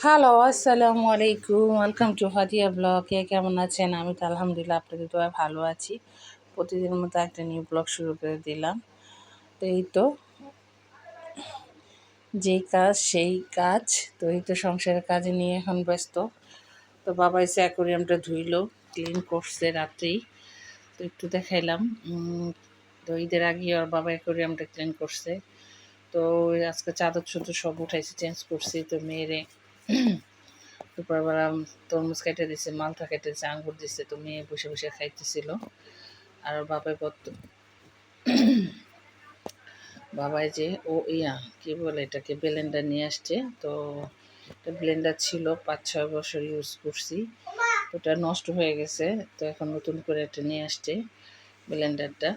Hello, আসসালামু আলাইকুম। Welcome to হাদিয়া ব্লগ। কে কেমন আছেন? আমি তো আলহামদুলিল্লাহ আপনাদের দোয়ায় ভালো আছি। প্রতিদিনের মতো একটা নিউ ব্লগ শুরু করে দিলাম। তো এই তো যেই কাজ সেই কাজ। তো এই তো সংসারের কাজে নিয়ে এখন ব্যস্ত। তো বাবা এসে অ্যাকোরিয়ামটা ধুইলো, ক্লিন করছে রাত্রেই। তো একটু দেখাইলাম। তো ঈদের আগে ওর বাবা অ্যাকোরিয়ামটা ক্লিন করছে। তো আজকে চাদর চুদর সব উঠাইছে, চেঞ্জ করছি। তো মেয়েরে দুপুরবেলা তরমুজ কেটে দিছে, মালটা কেটে দিছে, আঙ্গুর দিছে। তো মেয়ে বসে বসে খাইতেছিল। আর বাবাই বাবাই যে কি বলে এটাকে ব্লেন্ডার নিয়ে আসছে। তো একটা ব্লেন্ডার ছিল 5-6 বছর ইউজ করছি, ওটা নষ্ট হয়ে গেছে। তো এখন নতুন করে একটা নিয়ে আসছে ব্লেন্ডারটা।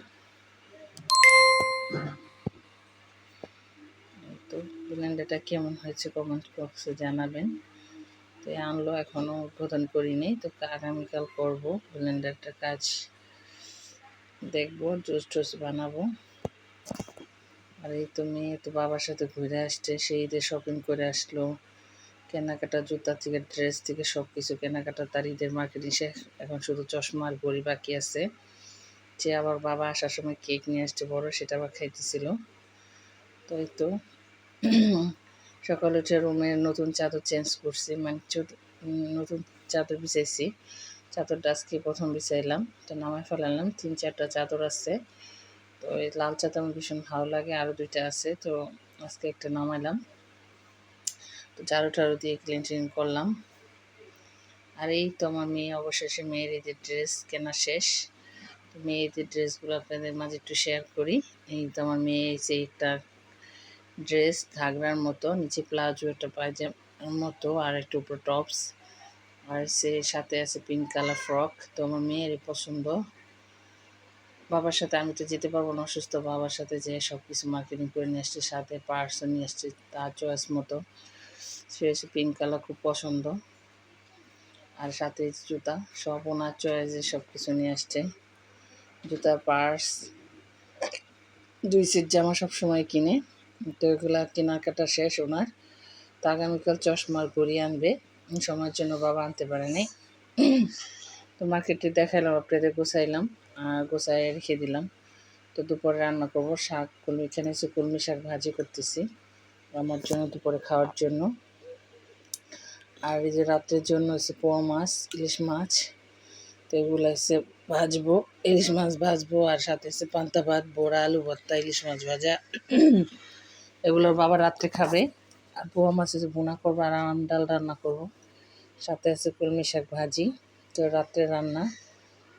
তো ব্লেন্ডারটা কেমন হয়েছে কমেন্ট বক্সে জানাবেন। তো আনলো, এখনও উদ্বোধন করিনি। তো আগামীকাল করবো ব্লেন্ডারটা কাজ, দেখবো, জুস টুস বানাবো। আর এই তো মেয়ে তো বাবার সাথে ঘুরে আসছে, সেই ঈদের শপিং করে আসলো। কেনাকাটা, জুতা থেকে ড্রেস থেকে সব কিছু কেনাকাটা তার ঈদের মার্কেটিং শেষ। এখন শুধু চশমা আর ঘড়ি বাকি আছে। যে আবার বাবা আসার সময় কেক নিয়ে আসছে বড়, সেটা আবার খাইতেছিল। তো এই তো সকালে উঠে রুমের নতুন চাদর চেঞ্জ করছি, মানে নতুন চাদর বিছাইছি। চাদরটা আজকে প্রথম বিছাইলাম, তো নামায় ফেলালাম। 3-4টা চাদর আছে। তো এই লাল চাদর আমার ভীষণ ভালো লাগে, আরও 2টা আছে। তো আজকে একটা নামাইলাম। তো ঝাড়ু টাড়ু দিয়ে ক্লিন ট্লিন করলাম। আর এই তো আমার মেয়ে অবশেষে মেয়ের ঈদের ড্রেস কেনা শেষ। তো মেয়ের ঈদের ড্রেসগুলো আপনাদের মাঝে একটু শেয়ার করি। এই তো আমার মেয়ে এসে একটা ড্রেস ঘাগরার মতো, নিচে প্লাজো, একটা পায়জামার মতো, আর একটু উপর টপস, আর সে সাথে আছে পিঙ্ক কালার ফ্রক। তো আমার মেয়েরই পছন্দ। বাবার সাথে আমি তো যেতে পারবো না, অসুস্থ। বাবার সাথে যে সব কিছু মার্কেটিং করে নিয়ে আসছে, সাথে পার্সও নিয়ে আসছে তার চয়েস মতো। সে এসে পিঙ্ক কালার খুব পছন্দ। আর সাথে জুতা, সব ওনার চয়েসে সব কিছু নিয়ে আসছে। জুতা, পার্স, 2 সেট জামা সব সময় কিনে। তো এগুলা কেনাকাটা শেষ ওনার। তো আগামীকাল চশমার ঘড়ি আনবে, সময়ের জন্য বাবা আনতে পারেনি। তো মার্কেটে দেখাইলাম আপনাদের, গোছাইলাম আর গোছায় রেখে দিলাম। তো দুপুরে রান্না করবো শাক, এখানে এসে কলমি শাক ভাজি করতেছি আমার জন্য, দুপুরে খাওয়ার জন্য। আর এই যে রাত্রের জন্য হচ্ছে পোয়া মাছ, ইলিশ মাছ। তো এগুলো এসে ভাজবো, ইলিশ মাছ ভাজবো। আর সাথে এসে পান্তা ভাত, বড়া, আলু ভর্তা, ইলিশ মাছ ভাজা। এগুলোর বাবা রাত্রে খাবে। আর পোয়া মাছ এসে ভুনা করবো, আর আম ডাল রান্না করবো। সাথে আছে কলমি শাক ভাজি। তো রাত্রে রান্না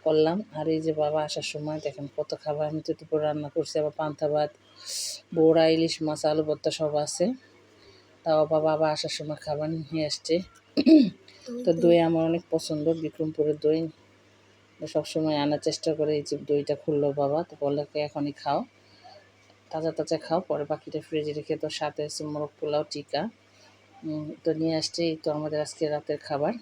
করলাম। আর এই যে বাবা আসার সময় দেখেন কত খাবার। আমি তো দুপুর রান্না করছি, আবার পান্তা ভাত, বড়া, ইলিশ মাছ, আলু ভর্তা সব আছে। তাও বাবা আসার সময় খাবার নিয়ে আসছে। তো দই আমার অনেক পছন্দ, বিক্রমপুরের দই সবসময় আনার চেষ্টা করে। এই যে দইটা খুললো বাবা, তো বললে এখনই খাও, তাজা তাজা খাও, পরে বাকিটা ফ্রিজে রেখে। তো সাথে আছে মোরগ পোলাও, টিকা। তো নিয়ে আসছে। এই তো আমাদের আজকে রাতের খাবার।